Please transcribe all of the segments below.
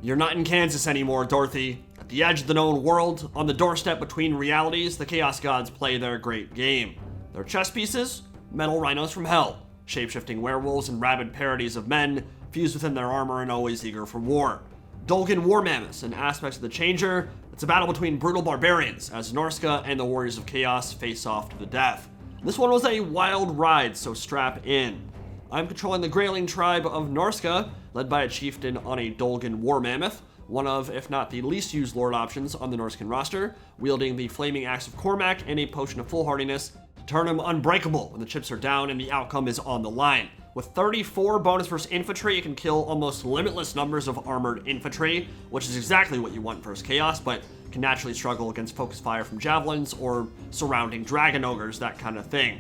You're not in Kansas anymore, Dorothy. At the edge of the known world, on the doorstep between realities, the Chaos Gods play their great game. Their chess pieces? Metal rhinos from hell, shape-shifting werewolves and rabid parodies of men, fused within their armor and always eager for war. Dolgan War Mammoths and aspects of the Changer, it's a battle between brutal barbarians, as Norska and the Warriors of Chaos face off to the death. This one was a wild ride, so strap in. I'm controlling the Grayling tribe of Norska, led by a chieftain on a Dolgan War Mammoth, one of, if not the least used lord options on the Norscan roster, wielding the Flaming Axe of Cormac and a potion of foolhardiness to turn him unbreakable when the chips are down and the outcome is on the line. With 34 bonus versus infantry, it can kill almost limitless numbers of armored infantry, which is exactly what you want versus Chaos, but can naturally struggle against focus fire from javelins or surrounding dragon ogres, that kind of thing.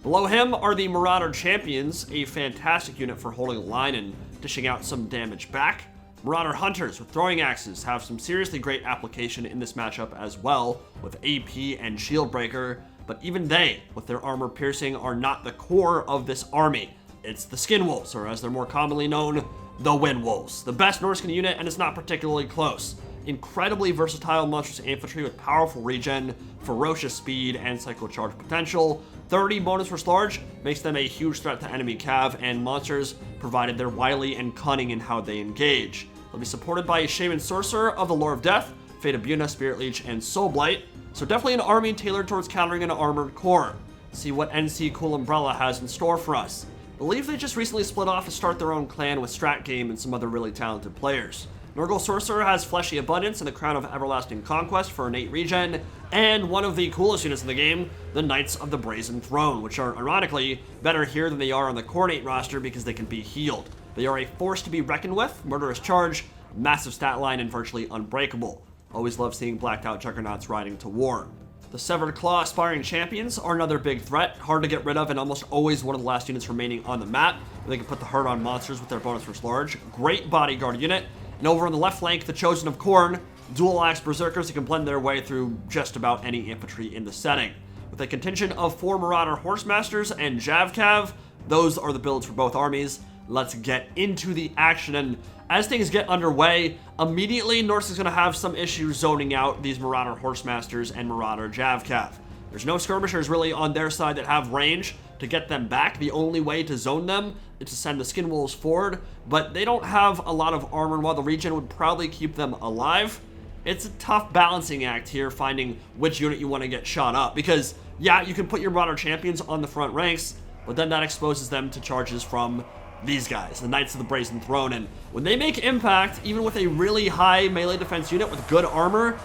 Below him are the Marauder Champions, a fantastic unit for holding a line and dishing out some damage back. Marauder Hunters with throwing axes have some seriously great application in this matchup as well, with AP and Shield Breaker, but even they, with their armor piercing, are not the core of this army. It's the Skin Wolves, or as they're more commonly known, the Werewolves. The best Norscan unit, and it's not particularly close. Incredibly versatile monstrous infantry with powerful regen, ferocious speed, and cycle charge potential. 30 bonus versus large makes them a huge threat to enemy cav and monsters, provided they're wily and cunning in how they engage. They'll be supported by a Shaman Sorcerer of the Lore of Death, Fate of Buna, Spirit Leech, and Soul Blight, so definitely an army tailored towards countering an armored core. See what NC Cool Umbrella has in store for us. I believe they just recently split off to start their own clan with Strat Game and some other really talented players. Nurgle Sorcerer has Fleshy Abundance and the Crown of Everlasting Conquest for innate regen, and one of the coolest units in the game, the Knights of the Brazen Throne, which are ironically better here than they are on the Khorne roster because they can be healed. They are a force to be reckoned with, murderous charge, massive stat line, and virtually unbreakable. Always love seeing blacked out juggernauts riding to war. The Severed Claw Aspiring Champions are another big threat, hard to get rid of and almost always one of the last units remaining on the map. They can put the hurt on monsters with their bonus versus large. Great bodyguard unit. And over on the left flank, the Chosen of Khorne, dual axe berserkers that can blend their way through just about any infantry in the setting. With a contingent of 4 Marauder Horsemasters and Javcav, those are the builds for both armies. Let's get into the action, and as things get underway, immediately Norska's going to have some issues zoning out these Marauder Horsemasters and Marauder Javcav. There's no skirmishers really on their side that have range to get them back. The only way to zone them is to send the Skin Wolves forward, but they don't have a lot of armor, and while the regen would probably keep them alive, it's a tough balancing act here, finding which unit you want to get shot up, because yeah, you can put your Marauder Champions on the front ranks, but then that exposes them to charges from these guys, the Knights of the Brazen Throne, and when they make impact, even with a really high melee defense unit with good armor,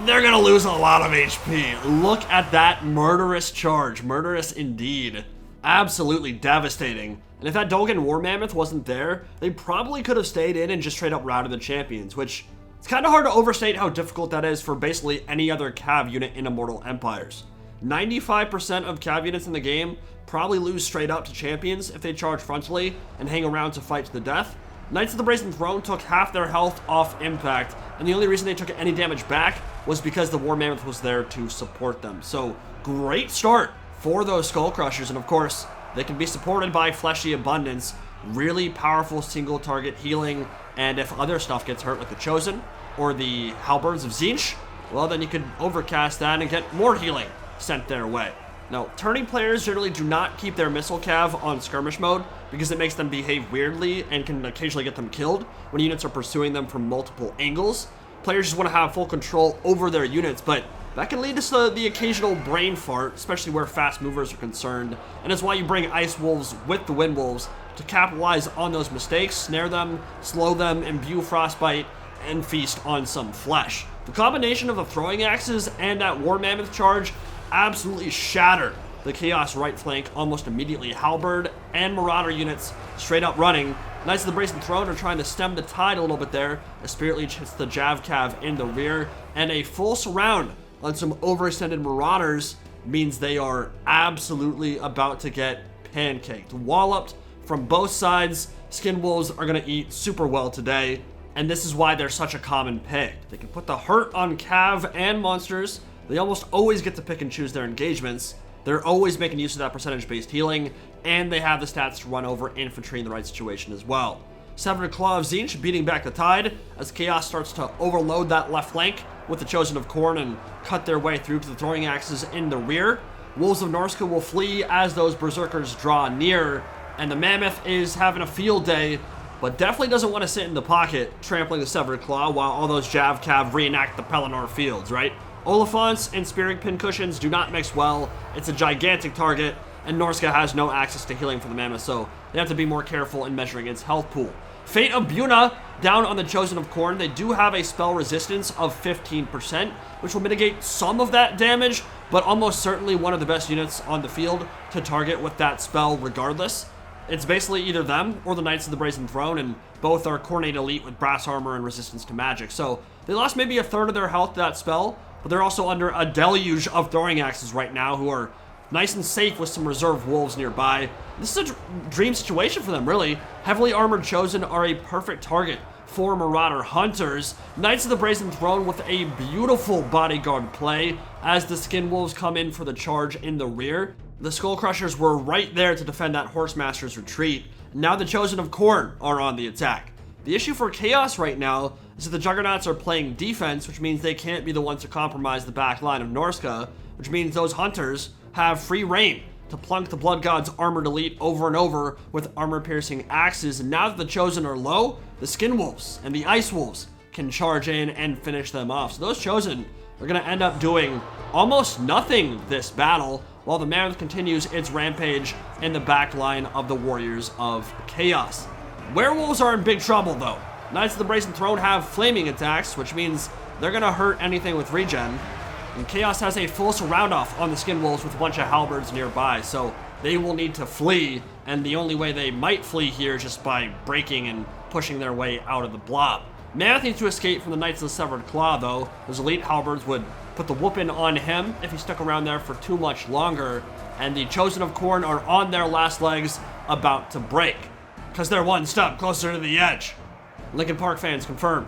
they're gonna lose a lot of HP. Look at that murderous charge. Murderous indeed. Absolutely devastating. And if that Dolgan War Mammoth wasn't there, they probably could have stayed in and just straight up routed the champions, which it's kind of hard to overstate how difficult that is for basically any other cav unit in Immortal Empires. 95% of cav units in the game probably lose straight up to champions if they charge frontally and hang around to fight to the death. Knights of the Brazen Throne took half their health off impact, and the only reason they took any damage back was because the War Mammoth was there to support them. So, great start for those Skull Crushers, and of course, they can be supported by Fleshy Abundance, really powerful single target healing, and if other stuff gets hurt like the Chosen or the Halberds of Tzeentch, well then you can overcast that and get more healing sent their way. Now, turning players generally do not keep their missile cav on skirmish mode because it makes them behave weirdly and can occasionally get them killed when units are pursuing them from multiple angles. Players just want to have full control over their units, but that can lead to the occasional brain fart, especially where fast movers are concerned, and it's why you bring Ice Wolves with the Wind Wolves to capitalize on those mistakes, snare them, slow them, imbue Frostbite, and feast on some flesh. The combination of the throwing axes and that War Mammoth charge absolutely shattered the Chaos right flank almost immediately. Halberd and Marauder units straight up running. Knights of the Brazen Throne are trying to stem the tide a little bit there as Spirit Leech hits the Javcav in the rear, and a full surround on some overextended Marauders means they are absolutely about to get pancaked. Walloped from both sides. Skin Wolves are going to eat super well today, and this is why they're such a common pick. They can put the hurt on cav and monsters. They almost always get to pick and choose their engagements. They're always making use of that percentage-based healing, and they have the stats to run over infantry in the right situation as well. Severed Claw of Tzeentch beating back the tide as Chaos starts to overload that left flank with the Chosen of Khorne and cut their way through to the throwing axes in the rear. Wolves of Norsca will flee as those Berserkers draw near, and the Mammoth is having a field day, but definitely doesn't want to sit in the pocket, trampling the Severed Claw while all those Jav Cav reenact the Pelennor fields, right? Oliphants and Spearing Pincushions do not mix well. It's a gigantic target, and Norska has no access to healing for the Mammoth, so they have to be more careful in measuring its health pool. Fate of Buna down on the Chosen of Khorne. They do have a spell resistance of 15%, which will mitigate some of that damage, but almost certainly one of the best units on the field to target with that spell regardless. It's basically either them or the Knights of the Brazen Throne, and both are Khornate elite with brass armor and resistance to magic. So they lost maybe a third of their health to that spell, but they're also under a deluge of throwing axes right now who are nice and safe with some reserve wolves nearby. This is a dream situation for them, really. Heavily armored Chosen are a perfect target for Marauder Hunters. Knights of the Brazen Throne with a beautiful bodyguard play as the Skin Wolves come in for the charge in the rear. The Skull Crushers were right there to defend that Horsemaster's retreat. Now the Chosen of Khorne are on the attack. The issue for Chaos right now is that the Juggernauts are playing defense, which means they can't be the ones to compromise the back line of Norska, which means those Hunters have free reign to plunk the Blood God's armored elite over and over with armor-piercing axes. And now that the Chosen are low, the Skin Wolves and the Ice Wolves can charge in and finish them off. So those Chosen are going to end up doing almost nothing this battle, while the Mammoth continues its rampage in the back line of the Warriors of Chaos. Werewolves are in big trouble, though. Knights of the Brazen Throne have flaming attacks, which means they're going to hurt anything with regen. And Chaos has a full surround off on the Skin Wolves with a bunch of halberds nearby, so they will need to flee, and the only way they might flee here is just by breaking and pushing their way out of the blob. Mammoth needs to escape from the Knights of the Severed Claw, though. Those elite halberds would put the whooping on him if he stuck around there for too much longer, and the Chosen of Khorne are on their last legs about to break, because they're one step closer to the edge. Linkin Park fans confirmed.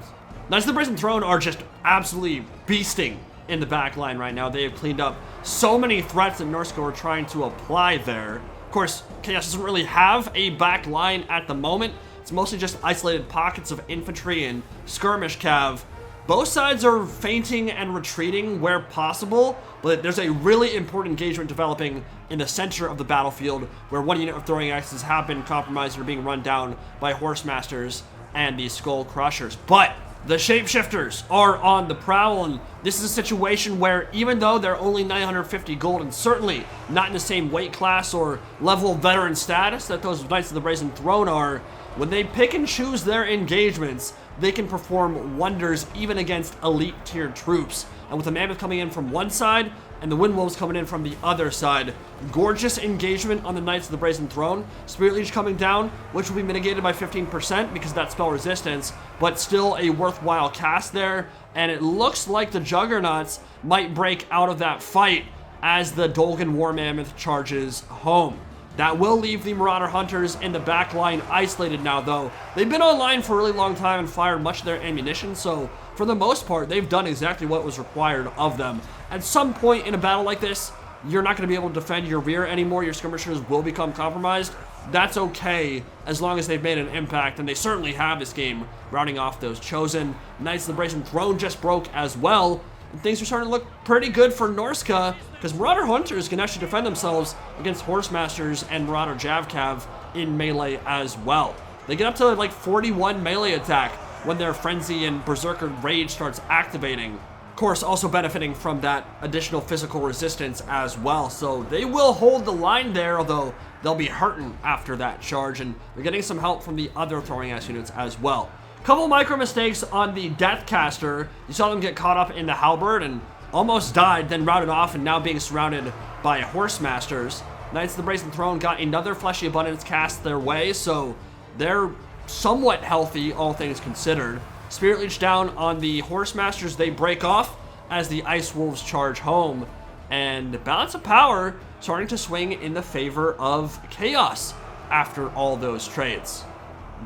Knights of the Brazen Throne are just absolutely beasting in the back line right now. They have cleaned up so many threats that Norska were trying to apply there. Of course, Chaos doesn't really have a back line at the moment. It's mostly just isolated pockets of infantry and skirmish cav. Both sides are feinting and retreating where possible, but there's a really important engagement developing in the center of the battlefield where one unit of throwing axes have been compromised and are being run down by Horsemasters and the Skull Crushers. But the Shapeshifters are on the prowl, and this is a situation where even though they're only 950 gold and certainly not in the same weight class or level of veteran status that those Knights of the Brazen Throne are, when they pick and choose their engagements, they can perform wonders even against elite tier troops. And with the Mammoth coming in from one side and the Wind Wolves coming in from the other side, gorgeous engagement on the Knights of the Brazen Throne. Spirit Leech coming down, which will be mitigated by 15% because of that spell resistance, but still a worthwhile cast there. And it looks like the Juggernauts might break out of that fight as the Dolgan War Mammoth charges home. That will leave the Marauder Hunters in the back line isolated now, though. They've been online for a really long time and fired much of their ammunition, so for the most part, they've done exactly what was required of them. At some point in a battle like this, you're not going to be able to defend your rear anymore. Your skirmishers will become compromised. That's okay, as long as they've made an impact, and they certainly have this game, rounding off those Chosen. Knights of the Brazen Throne just broke as well. And things are starting to look pretty good for Norska, because Marauder Hunters can actually defend themselves against Horsemasters and Marauder Javcav in melee as well. They get up to like 41 melee attack when their Frenzy and Berserker Rage starts activating. Of course, also benefiting from that additional physical resistance as well. So they will hold the line there, although they'll be hurting after that charge, and they're getting some help from the other throwing axe units as well. Couple micro mistakes on the Deathcaster. You saw them get caught up in the halberd and almost died, then routed off and now being surrounded by Horsemasters. Knights of the Brazen Throne got another Fleshy Abundance cast their way, so they're somewhat healthy, all things considered. Spirit Leech down on the Horsemasters, they break off as the Ice Wolves charge home. And balance of power starting to swing in the favor of Chaos after all those trades.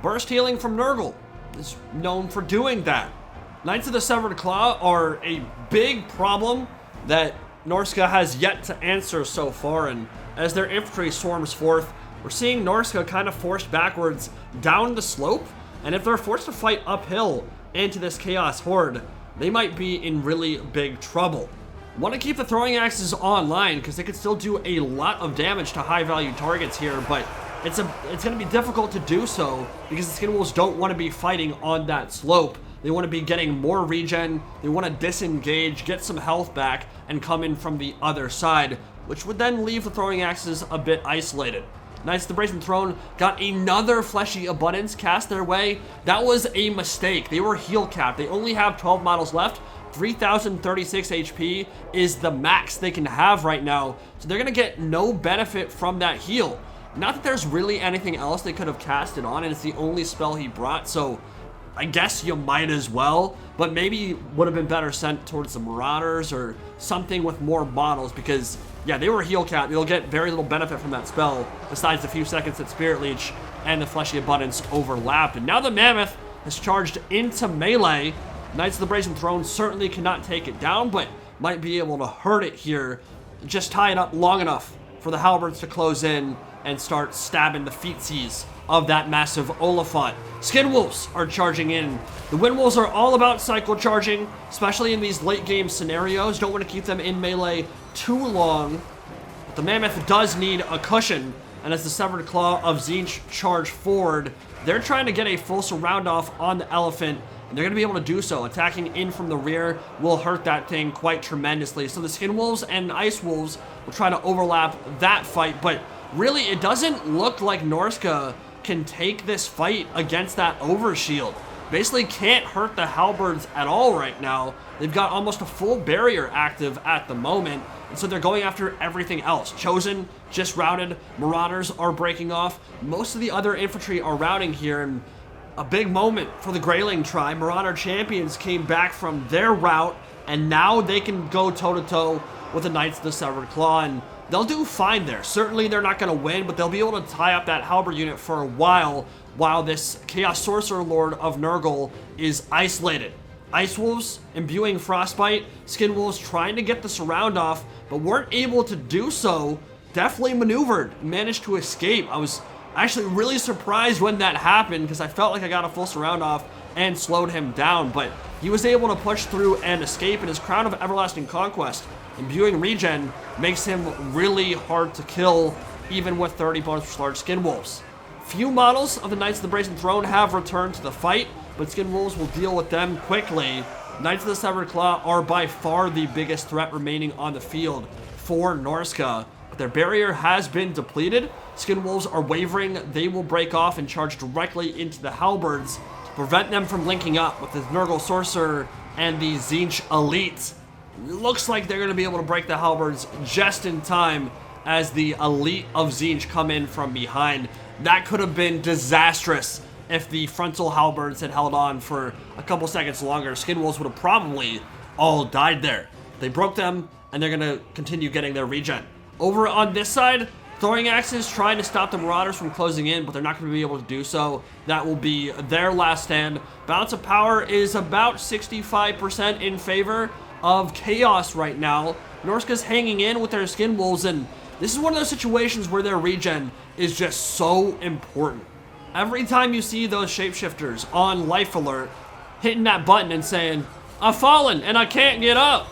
Burst Healing from Nurgle is known for doing that. Knights of the Severed Claw are a big problem that Norska has yet to answer so far, and as their infantry swarms forth, we're seeing Norska kind of forced backwards down the slope And if they're forced to fight uphill into this Chaos Horde, they might be in really big trouble. Want to keep the throwing axes online because they can still do a lot of damage to high value targets here, but it's going to be difficult to do so because the Skin Wolves don't want to be fighting on that slope. They want to be getting more regen, they want to disengage, get some health back, and come in from the other side, which would then leave the throwing axes a bit isolated. Knights of the Brazen Throne got another Fleshy Abundance cast their way. That was a mistake. They were heal capped. They only have 12 models left. 3,036 HP is the max they can have right now, so they're going to get no benefit from that heal. Not that there's really anything else they could have casted on, and it's the only spell he brought, so I guess you might as well, but maybe would have been better sent towards the Marauders or something with more models because, yeah, they were heal capped. They'll get very little benefit from that spell besides the few seconds that Spirit Leech and the Fleshy Abundance overlapped. And now the Mammoth has charged into melee. Knights of the Brazen Throne certainly cannot take it down, but might be able to hurt it here. Just tie it up long enough for the Halberds to close in and start stabbing the feetsies of that massive Oliphant. Skin Wolves are charging in. The Wind Wolves are all about cycle charging, especially in these late game scenarios. Don't want to keep them in melee too long. But the Mammoth does need a cushion, and as the Severed Claw of Tzeentch charge forward, they're trying to get a full surround off on the Elephant, and they're going to be able to do so. Attacking in from the rear will hurt that thing quite tremendously. So the Skin Wolves and Ice Wolves will try to overlap that fight, but really it doesn't look like Norska can take this fight against that overshield. Basically can't hurt the Halberds at all right now. They've got almost a full barrier active at the moment, and so they're going after everything else. Chosen just routed, Marauders are breaking off, most of the other infantry are routing here, and a big moment for the Greyling tribe. Marauder champions came back from their rout, and now they can go toe-to-toe with the Knights of the Severed Claw, and they'll do fine there. Certainly they're not going to win, but they'll be able to tie up that Halberd unit for a while this Chaos Sorcerer Lord of Nurgle is isolated. Ice Wolves imbuing Frostbite, Skin Wolves trying to get the surround off, but weren't able to do so. Definitely maneuvered, managed to escape. I was actually really surprised when that happened because I felt like I got a full surround off and slowed him down, but he was able to push through and escape, and his Crown of Everlasting Conquest, imbuing regen, makes him really hard to kill, even with 30 bonus for large Skin Wolves. Few models of the Knights of the Brazen Throne have returned to the fight, but Skin Wolves will deal with them quickly. Knights of the Severed Claw are by far the biggest threat remaining on the field for Norska, but their barrier has been depleted. Skin Wolves are wavering. They will break off and charge directly into the Halberds to prevent them from linking up with the Nurgle Sorcerer and the Tzeentch Elite. Looks like they're going to be able to break the Halberds just in time as the Elite of Tzeentch come in from behind. That could have been disastrous if the frontal Halberds had held on for a couple seconds longer. Skin Wolves would have probably all died there. They broke them, and they're going to continue getting their regen. Over on this side, throwing axes trying to stop the Marauders from closing in, but they're not going to be able to do so. That will be their last stand. Balance of power is about 65% in favor of Chaos right now. Norska's hanging in with their Skin Wolves, and this is one of those situations where their regen is just so important. Every time you see those Shapeshifters on Life Alert hitting that button and saying, "I've fallen and I can't get up,"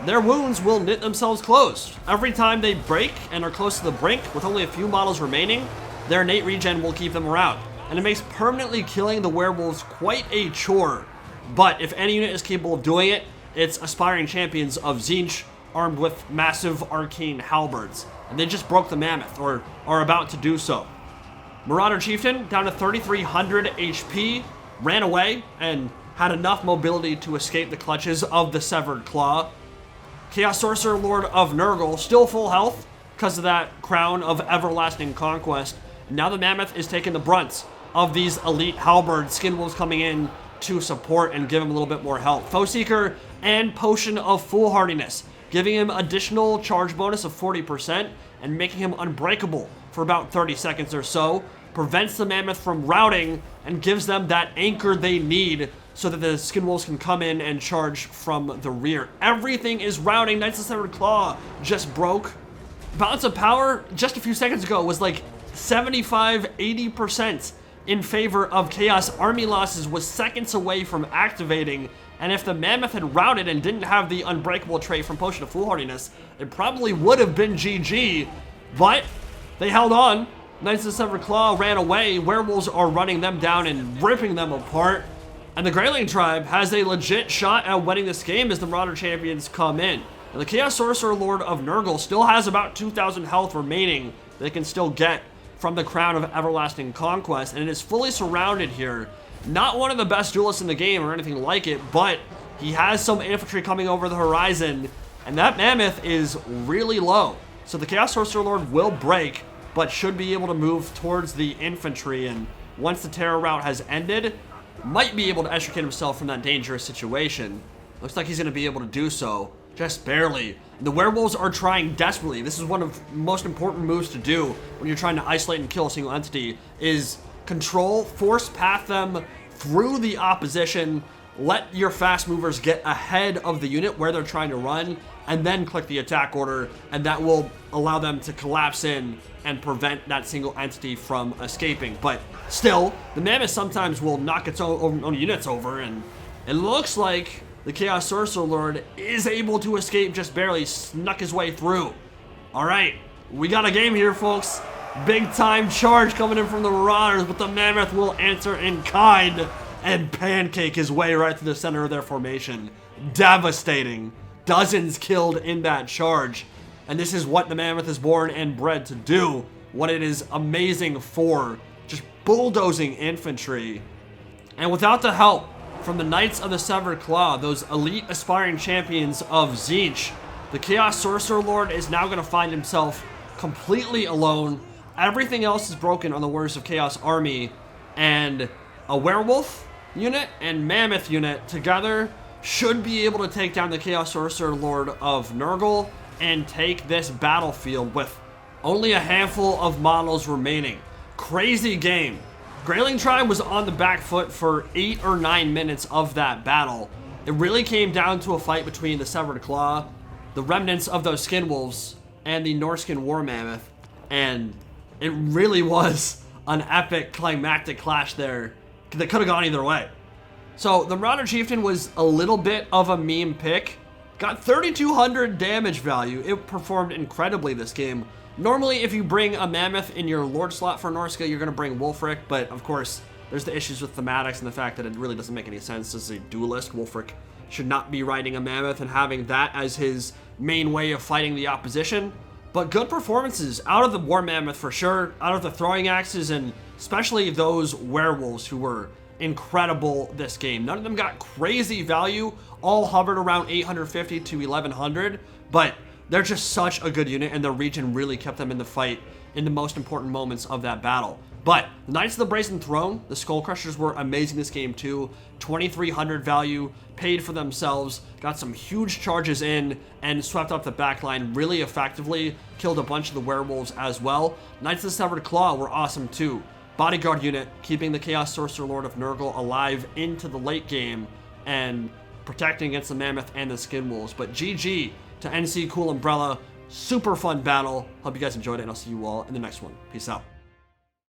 their wounds will knit themselves closed. Every time they break and are close to the brink with only a few models remaining, their innate regen will keep them around. And it makes permanently killing the Werewolves quite a chore. But if any unit is capable of doing it, it's Aspiring Champions of Tzeentch armed with massive arcane halberds. And they just broke the Mammoth, or are about to do so. Marauder Chieftain, down to 3,300 HP, ran away and had enough mobility to escape the clutches of the Severed Claw. Chaos Sorcerer Lord of Nurgle, still full health because of that Crown of Everlasting Conquest. And now the Mammoth is taking the brunt of these elite halberds. Skin Wolves coming in to support and give him a little bit more health. Foe Seeker and Potion of Foolhardiness, giving him additional charge bonus of 40% and making him unbreakable for about 30 seconds or so. Prevents the Mammoth from routing and gives them that anchor they need so that the Skin Wolves can come in and charge from the rear. Everything is routing. Knights of the Severed Claw just broke. Balance of power just a few seconds ago was like 75-80%. in favor of Chaos Army losses was seconds away from activating, and if the Mammoth had routed and didn't have the Unbreakable trait from Potion of Foolhardiness, it probably would have been GG, but they held on. Knights of the Severed Claw ran away. Werewolves are running them down and ripping them apart. And the Greyling tribe has a legit shot at winning this game as the Marauder champions come in. And the Chaos Sorcerer Lord of Nurgle still has about 2,000 health remaining they can still get from the Crown of Everlasting Conquest. And it is fully surrounded here. Not one of the best duelists in the game or anything like it, but he has some infantry coming over the horizon. And that Mammoth is really low. So the Chaos Sorcerer Lord will break, but should be able to move towards the infantry, and once the terror rout has ended, might be able to extricate himself from that dangerous situation. Looks like he's going to be able to do so, just barely. The Werewolves are trying desperately. This is one of the most important moves to do when you're trying to isolate and kill a single entity, is control, force path them through the opposition, let your fast movers get ahead of the unit where they're trying to run, and then click the attack order, and that will allow them to collapse in and prevent that single entity from escaping. But still, the Mammoth sometimes will knock its own units over, and it looks like the Chaos Sorcerer Lord is able to escape just barely, snuck his way through. All right, we got a game here, folks. Big time charge coming in from the Marauders, but the Mammoth will answer in kind and pancake his way right to the center of their formation. Devastating. Dozens killed in that charge. And this is what the Mammoth is born and bred to do. What it is amazing for. Just bulldozing infantry. And without the help from the Knights of the Severed Claw, those elite aspiring champions of Tzeentch, the Chaos Sorcerer Lord is now going to find himself completely alone. Everything else is broken on the Warriors of Chaos army. And a Werewolf unit and Mammoth unit together should be able to take down the Chaos Sorcerer Lord of Nurgle and take this battlefield with only a handful of models remaining. Crazy game. Greyling Tribe was on the back foot for 8 or 9 minutes of that battle. It really came down to a fight between the Severed Claw, the remnants of those Skin Wolves, and the Norscan War Mammoth, and it really was an epic climactic clash there that could have gone either way. So the Marauder Chieftain was a little bit of a meme pick. Got 3,200 damage value. It performed incredibly this game. Normally, if you bring a Mammoth in your Lord slot for Norska, you're going to bring Wulfric, but of course, there's the issues with thematics and the fact that it really doesn't make any sense as a duelist. Wulfric should not be riding a Mammoth and having that as his main way of fighting the opposition. But good performances out of the War Mammoth for sure, out of the throwing axes, and especially those Werewolves who were incredible this game. None of them got crazy value, all hovered around 850 to 1100, but they're just such a good unit, and the region really kept them in the fight in the most important moments of that battle. But the Knights of the Brazen Throne, the Skull Crushers, were amazing this game too. 2,300 value, paid for themselves, got some huge charges in, and swept up the backline really effectively, killed a bunch of the Werewolves as well. Knights of the Severed Claw were awesome too. Bodyguard unit, keeping the Chaos Sorcerer Lord of Nurgle alive into the late game, and protecting against the Mammoth and the Skin Wolves. But GG to NC Cool Umbrella. Super fun battle. Hope you guys enjoyed it, and I'll see you all in the next one. Peace out.